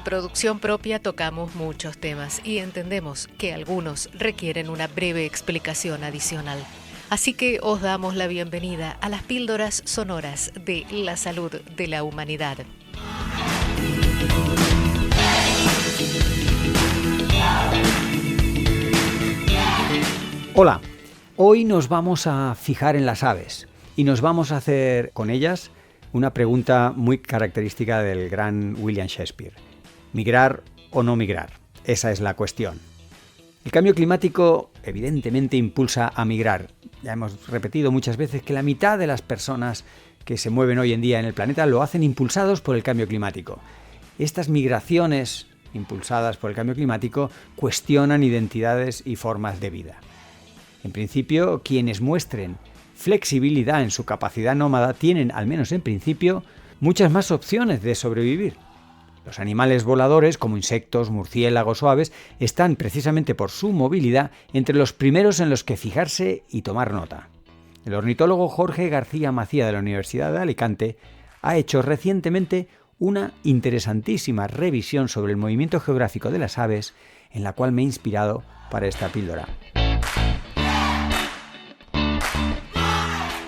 producción propia tocamos muchos temas y entendemos que algunos requieren una breve explicación adicional. Así que os damos la bienvenida a las píldoras sonoras de la salud de la humanidad. Hola, hoy nos vamos a fijar en las aves y nos vamos a hacer con ellas una pregunta muy característica del gran William Shakespeare. ¿Migrar o no migrar? Esa es la cuestión. El cambio climático evidentemente impulsa a migrar. Ya hemos repetido muchas veces que la mitad de las personas que se mueven hoy en día en el planeta lo hacen impulsados por el cambio climático. Estas migraciones impulsadas por el cambio climático cuestionan identidades y formas de vida. En principio, quienes muestren flexibilidad en su capacidad nómada tienen, al menos en principio, muchas más opciones de sobrevivir. Los animales voladores, como insectos, murciélagos o aves, están precisamente por su movilidad entre los primeros en los que fijarse y tomar nota. El ornitólogo Jorge García Macía de la Universidad de Alicante ha hecho recientemente una interesantísima revisión sobre el movimiento geográfico de las aves, en la cual me he inspirado para esta píldora.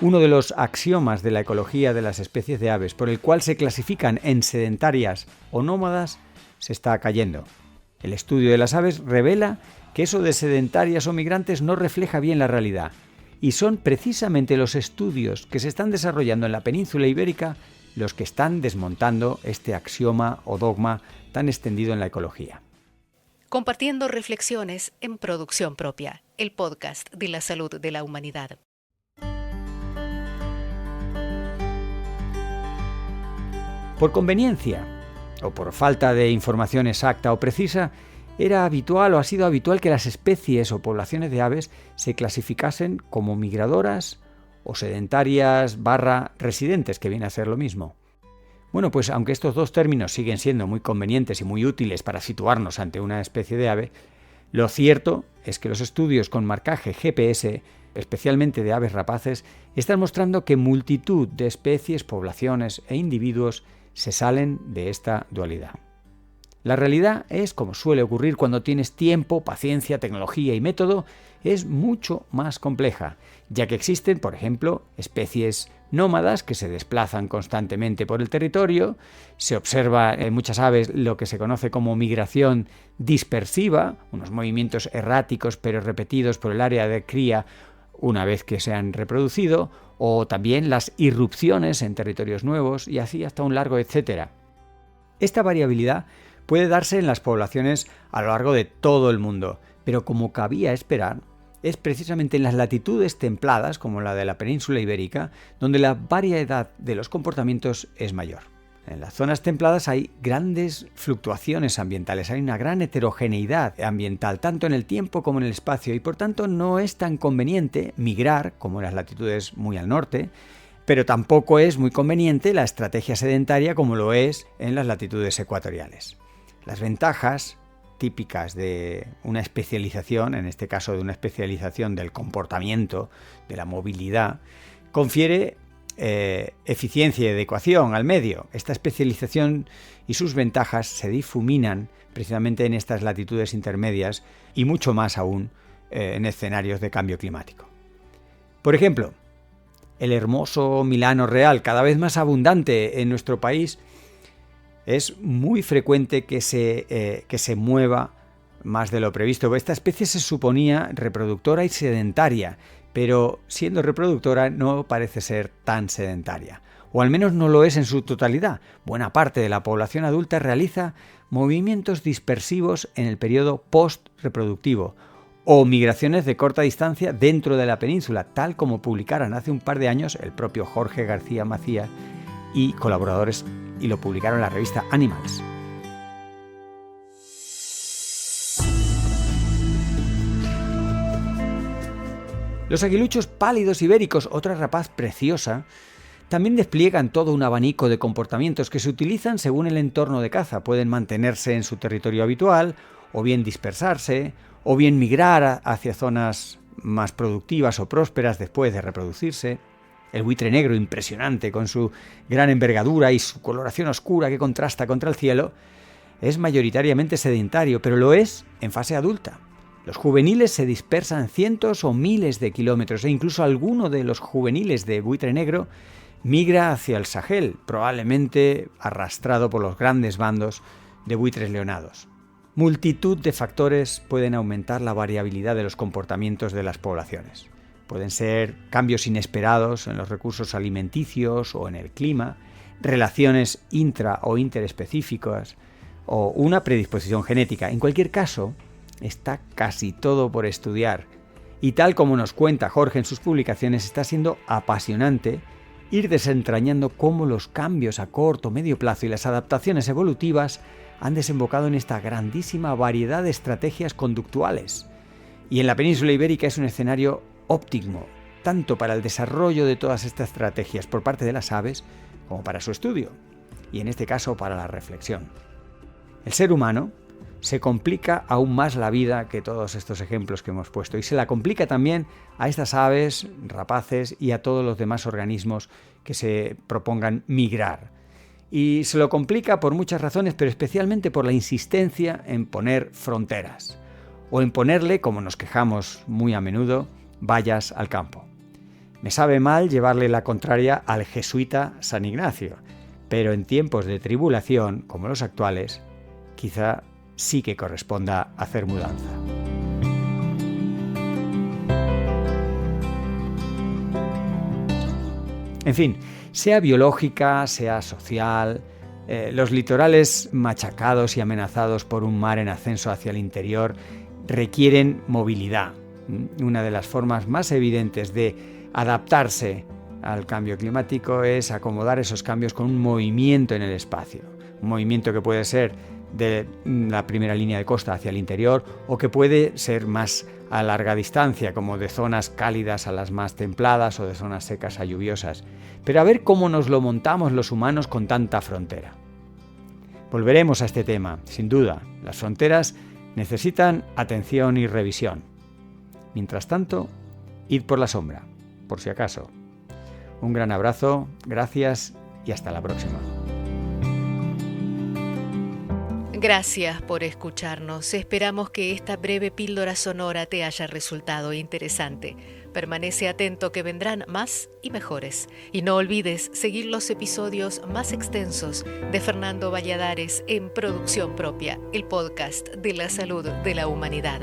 Uno de los axiomas de la ecología de las especies de aves, por el cual se clasifican en sedentarias o nómadas, se está cayendo. El estudio de las aves revela que eso de sedentarias o migrantes no refleja bien la realidad, y son precisamente los estudios que se están desarrollando en la península ibérica los que están desmontando este axioma o dogma tan extendido en la ecología. Compartiendo reflexiones en producción propia, el podcast de la salud de la humanidad. Por conveniencia, o por falta de información exacta o precisa, era habitual o ha sido habitual que las especies o poblaciones de aves se clasificasen como migradoras o sedentarias / residentes, que viene a ser lo mismo. Bueno, pues aunque estos dos términos siguen siendo muy convenientes y muy útiles para situarnos ante una especie de ave, lo cierto es que los estudios con marcaje GPS, especialmente de aves rapaces, están mostrando que multitud de especies, poblaciones e individuos se salen de esta dualidad. La realidad es, como suele ocurrir cuando tienes tiempo, paciencia, tecnología y método, es mucho más compleja, ya que existen, por ejemplo, especies nómadas que se desplazan constantemente por el territorio, se observa en muchas aves lo que se conoce como migración dispersiva, unos movimientos erráticos pero repetidos por el área de cría una vez que se han reproducido, o también las irrupciones en territorios nuevos y así hasta un largo etcétera. Esta variabilidad puede darse en las poblaciones a lo largo de todo el mundo, pero como cabía esperar, es precisamente en las latitudes templadas, como la de la península ibérica, donde la variedad de los comportamientos es mayor. En las zonas templadas hay grandes fluctuaciones ambientales, hay una gran heterogeneidad ambiental, tanto en el tiempo como en el espacio, y por tanto no es tan conveniente migrar, como en las latitudes muy al norte, pero tampoco es muy conveniente la estrategia sedentaria como lo es en las latitudes ecuatoriales. Las ventajas típicas de una especialización, en este caso de una especialización del comportamiento, de la movilidad, confiere eficiencia y adecuación al medio. Esta especialización y sus ventajas se difuminan precisamente en estas latitudes intermedias y mucho más aún en escenarios de cambio climático. Por ejemplo, el hermoso Milano real, cada vez más abundante en nuestro país, es muy frecuente que se mueva más de lo previsto. Esta especie se suponía reproductora y sedentaria, pero siendo reproductora no parece ser tan sedentaria, o al menos no lo es en su totalidad. Buena parte de la población adulta realiza movimientos dispersivos en el periodo post-reproductivo o migraciones de corta distancia dentro de la península, tal como publicaron hace un par de años el propio Jorge García Macía y colaboradores, y lo publicaron en la revista Animals. Los aguiluchos pálidos ibéricos, otra rapaz preciosa, también despliegan todo un abanico de comportamientos que se utilizan según el entorno de caza. Pueden mantenerse en su territorio habitual, o bien dispersarse, o bien migrar hacia zonas más productivas o prósperas después de reproducirse. El buitre negro, impresionante con su gran envergadura y su coloración oscura que contrasta contra el cielo, es mayoritariamente sedentario, pero lo es en fase adulta. Los juveniles se dispersan cientos o miles de kilómetros e incluso alguno de los juveniles de buitre negro migra hacia el Sahel, probablemente arrastrado por los grandes bandos de buitres leonados. Multitud de factores pueden aumentar la variabilidad de los comportamientos de las poblaciones. Pueden ser cambios inesperados en los recursos alimenticios o en el clima, relaciones intra- o interespecíficas o una predisposición genética. En cualquier caso, está casi todo por estudiar. Y tal como nos cuenta Jorge en sus publicaciones, está siendo apasionante ir desentrañando cómo los cambios a corto o medio plazo y las adaptaciones evolutivas han desembocado en esta grandísima variedad de estrategias conductuales. Y en la península ibérica es un escenario óptimo, tanto para el desarrollo de todas estas estrategias por parte de las aves, como para su estudio, y en este caso para la reflexión. El ser humano se complica aún más la vida que todos estos ejemplos que hemos puesto, y se la complica también a estas aves, rapaces y a todos los demás organismos que se propongan migrar. Y se lo complica por muchas razones, pero especialmente por la insistencia en poner fronteras, o en ponerle, como nos quejamos muy a menudo, vallas al campo. Me sabe mal llevarle la contraria al jesuita San Ignacio, pero en tiempos de tribulación, como los actuales, quizá sí que corresponda hacer mudanza. En fin, sea biológica, sea social, los litorales machacados y amenazados por un mar en ascenso hacia el interior requieren movilidad. Una de las formas más evidentes de adaptarse al cambio climático es acomodar esos cambios con un movimiento en el espacio. Un movimiento que puede ser de la primera línea de costa hacia el interior o que puede ser más a larga distancia, como de zonas cálidas a las más templadas o de zonas secas a lluviosas. Pero a ver cómo nos lo montamos los humanos con tanta frontera. Volveremos a este tema, sin duda. Las fronteras necesitan atención y revisión. Mientras tanto, id por la sombra, por si acaso. Un gran abrazo, gracias y hasta la próxima. Gracias por escucharnos. Esperamos que esta breve píldora sonora te haya resultado interesante. Permanece atento que vendrán más y mejores. Y no olvides seguir los episodios más extensos de Fernando Valladares en Producción Propia, el podcast de la salud de la humanidad.